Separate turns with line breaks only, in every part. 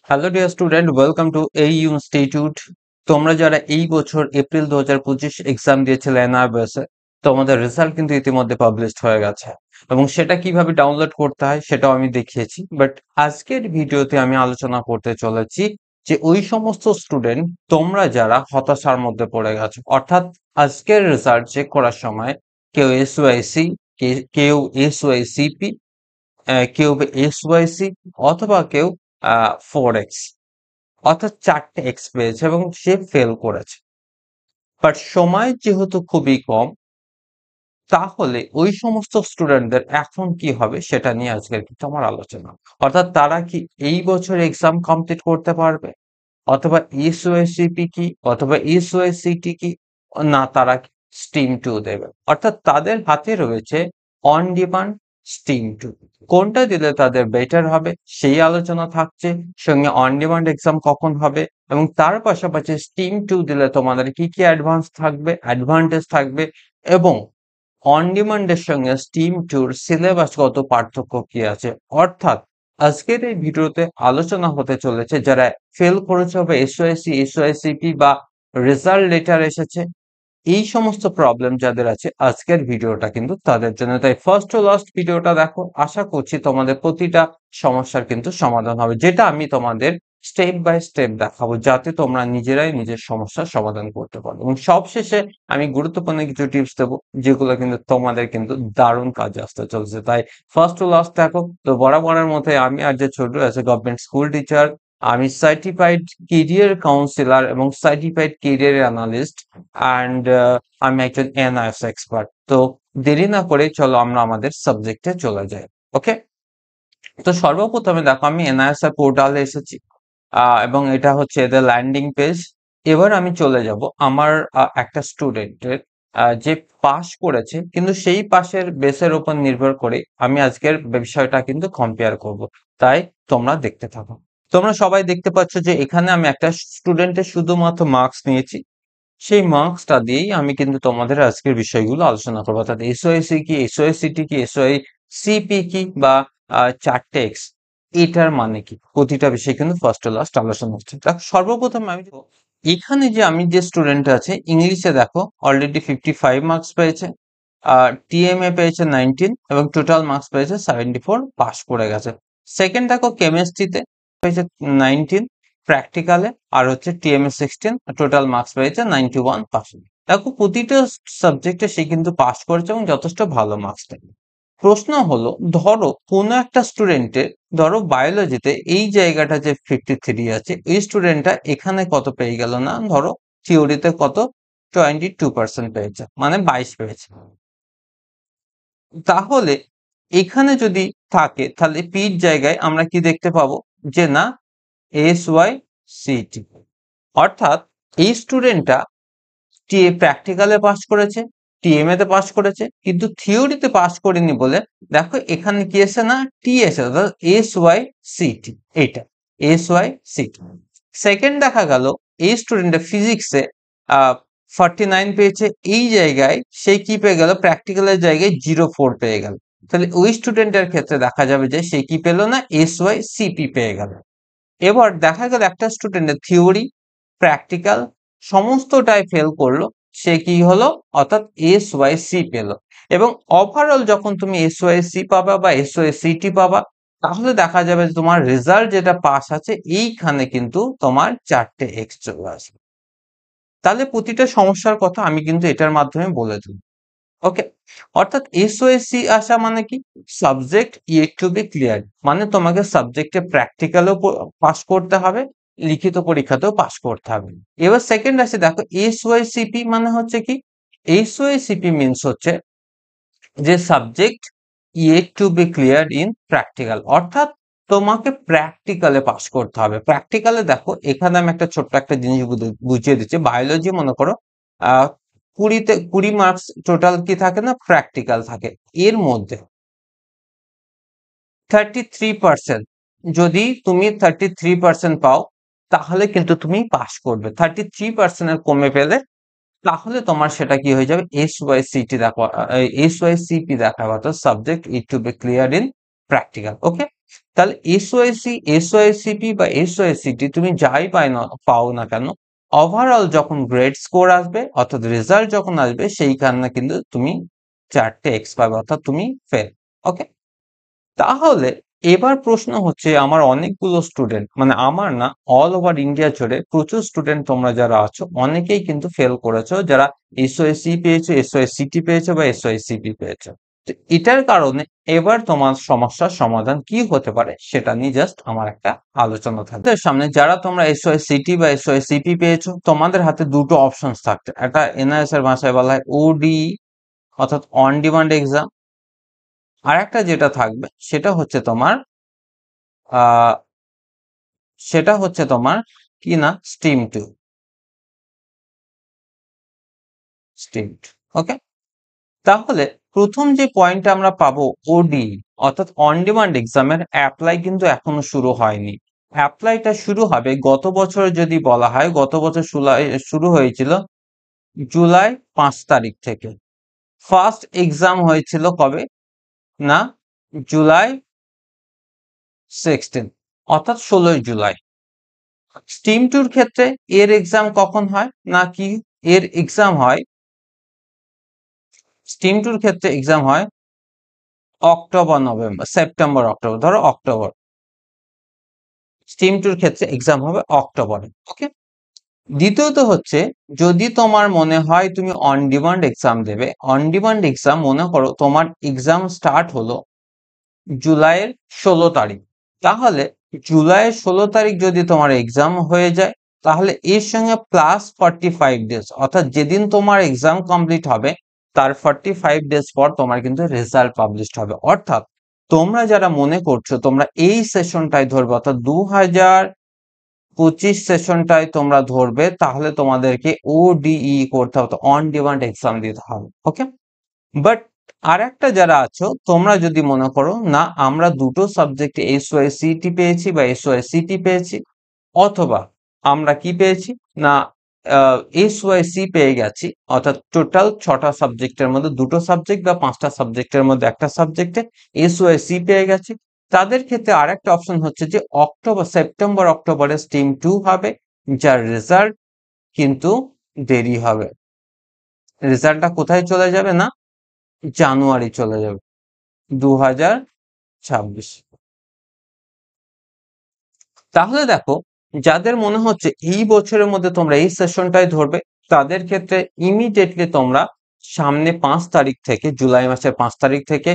Hello dear student, welcome to এই institute. তোমরা যারা এই বছর এপ্রিল 2025 এক্সাম দিয়েছিলে এনআরবিএস, তোমাদের রেজাল্ট কিন্তু ইতিমধ্যে পাবলিশড হয়ে গেছে এবং সেটা কিভাবে ডাউনলোড করতে হয় সেটাও আমি দেখিয়েছি। বাট আজকের ভিডিওতে আমি আলোচনা করতে চলেছি যে ওই সমস্ত স্টুডেন্ট তোমরা যারা হতাশার মধ্যে পড়ে গেছো, অর্থাৎ আজকের রেজাল্ট চেক করার সময় কেউ এসওআইসি, কেউ এসওআইসিপি, কেউ এসওয়াইসি অথবা কেউ 4x, অর্থাৎ 4টে এক্স পেয়েছে এবং সে ফেল করেছে। বাট সময় যেহেতু খুবই কম, তাহলে ওই সমস্ত স্টুডেন্টদের এখন কি হবে সেটা নিয়ে আজকের কিন্তু আমার আলোচনা। অর্থাৎ তারা কি এই বছর এক্সাম কমপ্লিট করতে পারবে, অথবা এসওআইসিপি কি, অথবা এসওআইসিটি কি, না তারা স্টিম 2 দেবে। অর্থাৎ তাদের হাতে রয়েছে অন ডিমান্ড স্টিম 2, কোনটা দিলে তাদের বেটার হবে সেই আলোচনা থাকছে। সঙ্গে অন ডিমান্ড এক্সাম কখন হবে এবং তার পাশাপাশি স্টিম 2 দিলে তোমাদের কি কি অ্যাডভান্টেজ থাকবে, এবং অন ডিমান্ডের সঙ্গে স্টিম 2 সিলেবাসগত পার্থক্য কি আছে। অর্থাৎ আজকের এই ভিডিওতে আলোচনা হতে চলেছে যারা ফেল করেছে বা এসওআইসি, এসওআইসিপি বা রেজাল্ট লেটার এসেছে, এই সমস্ত প্রবলেম যাদের আছে আজকের ভিডিওটা কিন্তু তাদের জন্য। তাই ফার্স্ট টু লাস্ট ভিডিওটা দেখো, আশা করছি তোমাদের প্রতিটা সমস্যার কিন্তু সমাধান হবে, যেটা আমি তোমাদের স্টেপ বাই স্টেপ দেখাবো, যাতে তোমরা নিজেরাই নিজের সমস্যার সমাধান করতে পারো। এবং সবশেষে আমি গুরুত্বপূর্ণ কিছু টিপস দেবো যেগুলো কিন্তু তোমাদের কিন্তু দারুণ কাজে আসতে চলছে। তাই ফার্স্ট টু লাস্ট দেখো। তো বরাবরের মধ্যে আমি আর যে ছোট আছে গভর্নমেন্ট স্কুল টিচার, আমি সার্টিফাইড কেরিয়ার কাউন্সিলর এবং সার্টিফাইড কেরিয়ার অ্যানালিস্ট, অ্যান্ড আমি একজন এনআইএস এক্সপার্ট। তো দেরি না করে চলো আমরা আমাদের সাবজেক্টে চলে যাই। ওকে, তো সর্বপ্রথমে দেখো আমি এনআইএস এর পোর্টালে এসেছি, এবং এটা হচ্ছে এদের ল্যান্ডিং পেজ। এবার আমি চলে যাব আমার একটা স্টুডেন্টের যে পাস করেছে, কিন্তু সেই পাশের বেসের উপর নির্ভর করে আমি আজকের বিষয়টা কিন্তু কম্পেয়ার করব। তাই তোমরা দেখতে থাকো। তোমরা সবাই দেখতে পাচ্ছ যে এখানে আমি একটা স্টুডেন্টের শুধুমাত্র মার্কস নিয়েছি। সেই মার্কসটা দিয়েই আমি কিন্তু তোমাদের আজকের বিষয়গুলো আলোচনা করবো। অর্থাৎ এসওআইসি কি, এসওআইসিটি কি, এসওআই সিপি কি, বা 4টে এক্স, এটার মানে কি, প্রতিটা বিষয় কিন্তু ফার্স্ট টু লাস্ট আলোচনা হচ্ছে। দেখো সর্বপ্রথম আমি এখানে যে আমি যে স্টুডেন্ট আছে ইংলিশে দেখো অলরেডি 55 মার্কস পেয়েছে, আর টিএমএ পেয়েছে 19 এবং টোটাল মার্কস পেয়েছে 74, পাস করে গেছে। সেকেন্ড দেখো কেমিস্ট্রিতে পেয়েছে 19 প্র্যাকটিক্যালে, আর হচ্ছে টিএমএ 16, টোটাল মার্কস পেয়েছে 91, পাস। দেখো প্রতিটা সাবজেক্টে সে কিন্তু পাস করেছে এবং যথেষ্ট ভালো মার্কস পেয়েছে। প্রশ্ন হলো, ধরো কোনো একটা স্টুডেন্টের, ধরো বায়োলজিতে এই জায়গাটা যে 53 আছে, এই স্টুডেন্টটা এখানে কত পেয়ে গেল না, ধরো থিওরিতে কত 22% পেয়েছে, মানে 22 পেয়েছে। তাহলে এখানে যদি থাকে তাহলে পির জায়গায় আমরা কি দেখতে পাবো, যে না এস ওয়াই সিটি, অর্থাৎ এই স্টুডেন্টটা প্র্যাকটিক্যালে পাস করেছে, টিএমএ তে পাস করেছে, কিন্তু থিওরিতে পাস করেনি বলে দেখো এখানে কি এসে না টি এসে, অর্থাৎ এস ওয়াই সিটি, এটা এস ওয়াই সিটি। সেকেন্ড দেখা গেল এই স্টুডেন্টের ফিজিক্সে 49 পেয়েছে, এই জায়গায় সে কি পেয়ে গেল, প্র্যাকটিক্যালের জায়গায় 04 পেয়ে গেল। তাহলে ওই স্টুডেন্টের ক্ষেত্রে দেখা যাবে যে সে কি পেল না, এস ওয়াই সিপি পেয়ে গেল। এবার দেখা গেল একটা স্টুডেন্টের থিওরি, প্র্যাকটিক্যাল সমস্তটাই ফেল করলো, সে কি হলো, অর্থাৎ এস ওয়াই সি পেল। এবং ওভারঅল যখন তুমি এস ওয়াই সি পাবা বা এস ওয়াই সিটি পাবা, তাহলে দেখা যাবে যে তোমার রেজাল্ট যেটা পাস আছে এইখানে কিন্তু তোমার 4টে এক্স চলে আসবে। তাহলে প্রতিটা সমস্যার কথা আমি কিন্তু এটার মাধ্যমে বলে দিই। ওকে, অর্থাৎ এসওএসসি আসা মানে কি, subject yet to be clear, মানে তোমাকে সাবজেক্টে প্র্যাকটিক্যালও পাস করতে হবে, লিখিত পরীক্ষাতেও পাস করতে হবে। এবার সেকেন্ড আছে দেখো এসওয়াইসিপি মানে হচ্ছে কি, এসওয়াইসিপি মিনস হচ্ছে যে subject yet to be clear in practical, অর্থাৎ তোমাকে প্র্যাকটিক্যালে পাস করতে হবে। প্র্যাকটিক্যালে দেখো এখানে আমি একটা ছোট্ট একটা জিনিস বুঝিয়ে দিচ্ছি। বায়োলজি মনে করো 20 মার্কস টোটাল কি থাকে না, প্র্যাকটিক্যাল থাকে, এর মধ্যে 33%, যদি তুমি 33% পাও তাহলে কিন্তু তুমি পাস করবে। 33% এর কমে পেলে তাহলে তোমার সেটা কি হয়ে যাবে, এস ওয়াই সিটি দেখো, এস ওয়াই সিপি দেখা, অর্থাৎ subject it to be clear in practical. Okay, তাহলে এসওআইসি, এসওআইসিপি বা এসওআইসিটি তুমি যাই পাও না কেন, ওভারঅল যখন গ্রেড স্কোর আসবে অর্থাৎ রেজাল্ট যখন আসবে সেইখানে কিন্তু তুমি 4টে এক্স পাবে, অর্থাৎ তুমি ফেল। ওকে, তাহলে এবার প্রশ্ন হচ্ছে, আমার অনেকগুলো স্টুডেন্ট, মানে আমার না, অল ওভার ইন্ডিয়া জুড়ে প্রচুর স্টুডেন্ট তোমরা যারা আছো অনেকেই কিন্তু ফেল করেছো, যারা এসওআইসি পেয়েছো, এসওআইসিটি পেয়েছো বা এসওআইসিপি পেয়েছো। তো এটার কারণে এবার তোমার সমস্যার সমাধান কি হতে পারে সেটা নিয়ে জাস্ট আমার একটা আলোচনা থাকবে। তোমাদের সামনে যারা তোমরা এসওআইসিটি বা এসওআইসিপি পেয়েছো, তোমাদের হাতে দুটো অপশনস থাকছে। একটা এনআইএস এর ভাষায় বলা হয় ওডি, অর্থাৎ অন ডিমান্ড এক্সাম। আর একটা যেটা থাকবে আহ সেটা হচ্ছে তোমার কি না, স্ট্রিম টু। ওকে, তাহলে প্রথম যে পয়েন্টটা আমরা পাবো ওডি, অর্থাৎ অন ডিমান্ড এক্সামের অ্যাপ্লাই কিন্তু এখনো শুরু হয়নি। অ্যাপ্লাইটা শুরু হবে গত বছর, যদি বলা হয় গত বছর শুরু হয়েছিল জুলাই 5 তারিখ থেকে। ফার্স্ট এক্সাম হয়েছিল কবে না, জুলাই 16, অর্থাৎ 16ই জুলাই। স্ট্রিম 2-র ক্ষেত্রে এর এক্সাম কখন হয় না কি, এর এক্সাম হয়, স্ট্রিম 2-র ক্ষেত্রে এক্সাম হয় অক্টোবর, নভেম্বর, সেপ্টেম্বর, অক্টোবর, ধরো অক্টোবর। স্ট্রিম 2-র ক্ষেত্রে এক্সাম হবে অক্টোবরে। ওকে, দ্বিতীয়ত হচ্ছে, যদি তোমার মনে হয় তুমি অন ডিমান্ড এক্সাম দেবে, অন ডিমান্ড এক্সাম মনে করো তোমার এক্সাম স্টার্ট হলো জুলাইয়ের 16 তারিখ, তাহলে জুলাইয়ের 16 তারিখ যদি তোমার এক্সাম হয়ে যায়, তাহলে এর সঙ্গে +45 ডেজ, অর্থাৎ যেদিন তোমার এক্সাম কমপ্লিট হবে তার 45 ডেজ পর তোমার কিন্তু রেজাল্ট পাবলিশ হবে। অর্থাৎ তোমরা যারা মনে করছো তোমরা এই সেশনটাই ধরবে, অর্থাৎ 2025 সেশনটাই তোমরা ধরবে, তাহলে তোমাদেরকে ওডিই করতে হবে, অন ডিমান্ড এক্সাম দিতে হবে। ওকে, বাট আর একটা যারা আছো, তোমরা যদি মনে করো না আমরা দুটো সাবজেক্টে এসওআইসিটি পেয়েছি বা এসওআইসিটি পেয়েছি, অথবা আমরা কি পেয়েছি না এসওআইসি পেয়ে গেছি, অর্থাৎ টোটাল 6টা সাবজেক্টের মধ্যে দুটো সাবজেক্ট বা 5টা সাবজেক্টের মধ্যে একটা সাবজেক্টে এসওআইসি পেয়ে গেছি, তাদের ক্ষেত্রে আরেকটা অপশন হচ্ছে যে সেপ্টেম্বর অক্টোবরে স্ট্রিম 2 হবে, যার রেজাল্ট কিন্তু দেরি হবে। রেজাল্টটা কোথায় চলে যাবে না, জানুয়ারি চলে যাবে 2026। তাহলে দেখো, যাদের মনে হচ্ছে এই বছরের মধ্যে তোমরা এই সেশনটাই ধরবে, তাদের ক্ষেত্রে ইমিডিয়েটলি তোমরা সামনে 5 তারিখ থেকে, জুলাই মাসের 5 তারিখ থেকে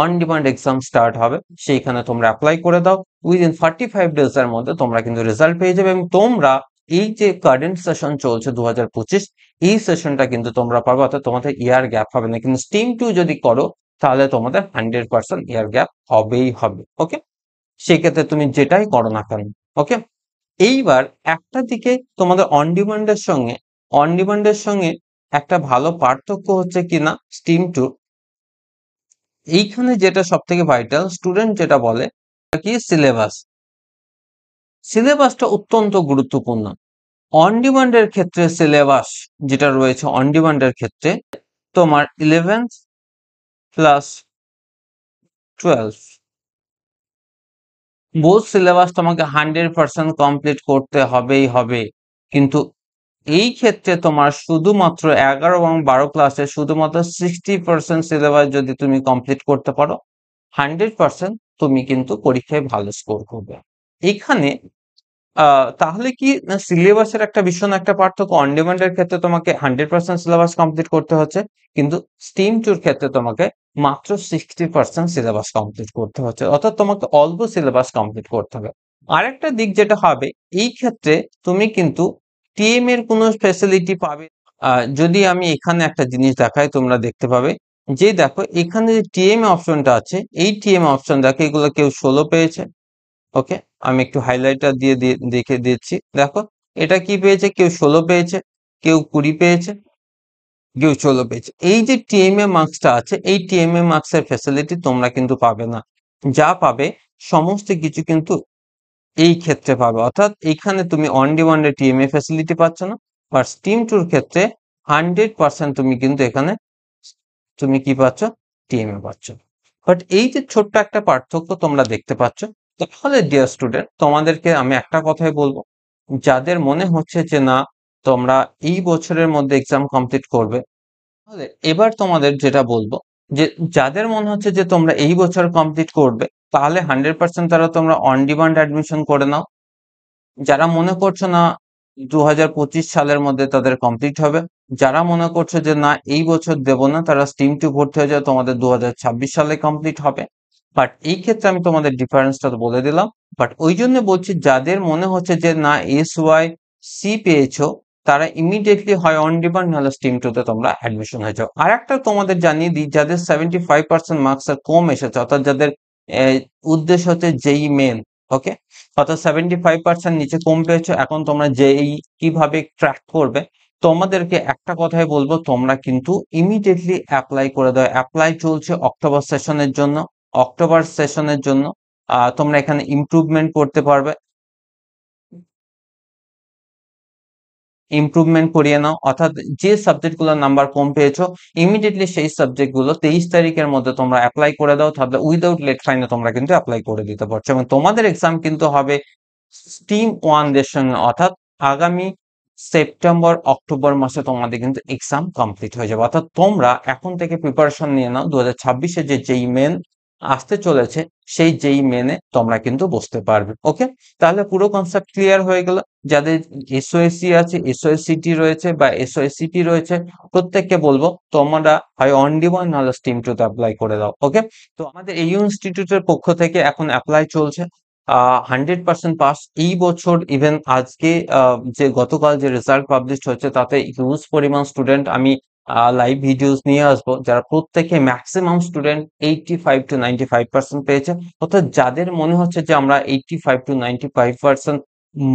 অন ডিমান্ড এক্সাম স্টার্ট হবে, সেইখানে তোমরা অ্যাপ্লাই করে দাও। উইদিন 45 ডেজ এর মধ্যে তোমরা কিন্তু রেজাল্ট পেয়ে যাবে, এবং তোমরা এই যে কারেন্ট সেশন চলছে 2025, এই সেশনটা কিন্তু তোমরা পাবে, অর্থাৎ তোমাদের ইয়ার গ্যাপ হবে না। কিন্তু স্ট্রিম 2 যদি করো তাহলে তোমাদের 100% ইয়ার গ্যাপ হবেই হবে। ওকে, সেক্ষেত্রে তুমি যেটাই করো না কেন। ওকে, এইবার একটা দিকে তোমাদের অন ডিমান্ডের সঙ্গে একটা ভালো পার্থক্য হচ্ছে কিনা, স্ট্রিম 2 এইখানে যেটা সব থেকে ভাইটাল, স্টুডেন্ট যেটা বলে কি, সিলেবাসটা অত্যন্ত গুরুত্বপূর্ণ। অন ডিমান্ডের ক্ষেত্রে সিলেবাস যেটা রয়েছে, অন ডিমান্ডের ক্ষেত্রে তোমার 11th প্লাস 12 বোথ সিলেবাস তোমাকে 100% কমপ্লিট করতে হবেই হবে। কিন্তু এই ক্ষেত্রে তোমার শুধুমাত্র 11 এবং 12 ক্লাসে শুধুমাত্র 60% সিলেবাস যদি তুমি কমপ্লিট করতে পারো, 100% তুমি কিন্তু পরীক্ষায় ভালো স্কোর করবে। এখানে তাহলে কি না, সিলেবাসের একটা ভীষণ একটা পার্থক্য, অন ডিমান্ডের ক্ষেত্রে তোমাকে 100% সিলেবাস কমপ্লিট করতে হচ্ছে, কিন্তু স্ট্রিম 2-র ক্ষেত্রে তোমাকে মাত্র 60% সিলেবাস কমপ্লিট করতে হচ্ছে, অর্থাৎ তোমাকে অল্প সিলেবাস কমপ্লিট করতে হবে। আরেকটা দিক যেটা হবে, এই ক্ষেত্রে তুমি কিন্তু টিএম এর কোনো ফ্যাসিলিটি পাবে। যদি আমি এখানে একটা জিনিস দেখাই, তোমরা দেখতে পাবে যে দেখো এখানে যে টিএম অপশনটা আছে, এই টিএম অপশন দেখো, এগুলো কেউ 16 পেয়েছে। ওকে, আমি একটু হাইলাইটার দিয়ে দেখে দিচ্ছি। দেখো, এটা কি পেয়েছে, কেউ 16 পেয়েছে, কেউ 20 পেয়েছে, কেউ 16 পেয়েছে। এই যে টিএমএ মার্কসটা আছে, এই টিএমএ মার্কসের ফ্যাসিলিটি তোমরা কিন্তু পাবে না। যা পাবে সমস্ত কিছু কিন্তু এই ক্ষেত্রে পাবে, অর্থাৎ এখানে তুমি অন ডিমান্ডে টিএমএ ফ্যাসিলিটি পাচ্ছ না, বাট স্ট্রিম 2-র ক্ষেত্রে 100% তুমি কিন্তু এখানে তুমি কি পাচ্ছ, টিএমএ পাচ্ছ। বাট এই যে ছোট্ট একটা পার্থক্য তোমরা দেখতে পাচ্ছ, তাহলে ডিয়ার স্টুডেন্ট তোমাদেরকে আমি একটা কথাই বলবো, যাদের মনে হচ্ছে যে না তোমরা এই বছরের মধ্যে এক্সাম কমপ্লিট করবে, তাহলে এবার তোমাদের যেটা বলবো যে যাদের মনে হচ্ছে যে তোমরা এই বছর কমপ্লিট করবে, তাহলে 100% তারা তোমরা অন ডিমান্ড অ্যাডমিশন করে নাও। যারা মনে করছো না 2025 সালের মধ্যে তাদের কমপ্লিট হবে, যারা মনে করছো যে না এই বছর দেব না, তারা স্ট্রিম টু ভর্তি হয়ে যায়, তোমাদের 2026 সালে কমপ্লিট হবে। বাট এই ক্ষেত্রে আমি তোমাদের ডিফারেন্সটা বলে দিলাম। বাট ওই জন্য বলছি যাদের মনে হচ্ছে যে না SYC পেয়েছো, তারা ইমিডিয়েটলি হয় অন ডিমান্ড নাহলে স্ট্রিম টু তে তোমরা অ্যাডমিশন হয়ে যাও। আর একটা তোমাদের জানিয়ে দিই, যাদের 75% মার্কস এর কম এসেছে, অর্থাৎ যাদের উদ্দেশ্য হচ্ছে জেই মেন, ওকে, অর্থাৎ 75% নিচে কম পেয়েছো, এখন তোমরা জেই কিভাবে ক্র্যাক করবে, তোমাদেরকে একটা কথাই বলবো, তোমরা কিন্তু ইমিডিয়েটলি অ্যাপ্লাই করে দাও। অ্যাপ্লাই চলছে অক্টোবর সেশনের জন্য। অক্টোবর সেশনের জন্য তোমরা এখানে ইমপ্রুভমেন্ট করতে পারবে, ইমপ্রুভমেন্ট করিয়ে নাও। অর্থাৎ যে সাবজেক্টগুলোর নাম্বার কম পেয়েছো, ইমিডিয়েটলি সেই সাবজেক্টগুলো 23 তারিখের মধ্যে তোমরা অ্যাপ্লাই করে দাও, তাহলে উইদাউট লেট ফাইনে তোমরা কিন্তু অ্যাপ্লাই করে দিতে পারছো। এবং তোমাদের এক্সাম কিন্তু হবে স্ট্রিম 1 দের সঙ্গে, অর্থাৎ আগামী সেপ্টেম্বর অক্টোবর মাসে তোমাদের কিন্তু এক্সাম কমপ্লিট হয়ে যাবে। অর্থাৎ তোমরা এখন থেকে প্রিপারেশন নিয়ে নাও, 2026-এ যে যেই মেন আসতে চলেছে, সেই যেই মেনে তোমরা কিন্তু বসতে পারবে। ওকে, তাহলে পুরো কনসেপ্ট ক্লিয়ার হয়ে গেল। যাদের এসওএসসি আছে, এসওএসসিটি রয়েছে বা এসওএসসিপি রয়েছে, প্রত্যেককে বলবো তোমরা হয় অন ডিমান্ড নাহলে স্ট্রিম টু তে অ্যাপ্লাই করে দাও। ওকে, তো আমাদের এই ইনস্টিটিউটের পক্ষ থেকে এখন অ্যাপ্লাই চলছে। 100% পাস এই বছর। ইভেন আজকে যে গতকাল যে রেজাল্ট পাবলিশ হয়েছে, তাতে হিউজ পরিমাণ স্টুডেন্ট আমি লাইভ ভিডিওস নিয়ে আসবো, যারা প্রত্যেকে ম্যাক্সিমাম স্টুডেন্ট 85 to 95% পেয়েছে। অর্থাৎ যাদের মনে হচ্ছে যে আমরা 85 to 95%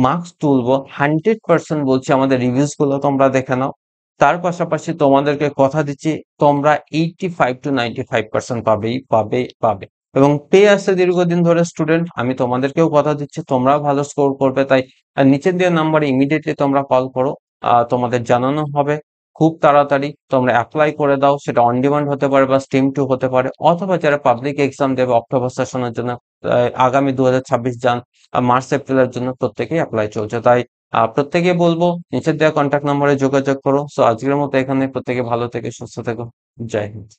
মার্কস তুলবো, 100% বলছি, আমাদের রিভিউস গুলো তোমরা দেখে নাও। তার পাশাপাশি তোমাদেরকে কথা দিচ্ছি, তোমরা 85 to 95% পাবেই পাবে পাবে। এবং পেয়ে আসছে দীর্ঘদিন ধরে স্টুডেন্ট, আমি তোমাদেরকেও কথা দিচ্ছি তোমরাও ভালো স্কোর করবে। তাই নিচের দেওয়া নাম্বারে ইমিডিয়েটলি তোমরা কল করো, তোমাদের জানানো হবে। খুব তাড়াতাড়ি তোমরা অ্যাপ্লাই করে দাও, সেটা অন ডিমান্ড হতে পারে বা স্ট্রিম টু হতে পারে, অথবা যারা পাবলিক এক্সাম দেবে অক্টোবর সেশনের জন্য, আগামী 2026 মার্চ এপ্রিলের জন্য প্রত্যেকেই অ্যাপ্লাই চলছে। তাই প্রত্যেকে বলবো নিচের দেওয়া কন্ট্যাক্ট নম্বরে যোগাযোগ করো। সো আজকের মতো এখানে, প্রত্যেকে ভালো থেকে সুস্থ থেকো। জয় হিন্দ।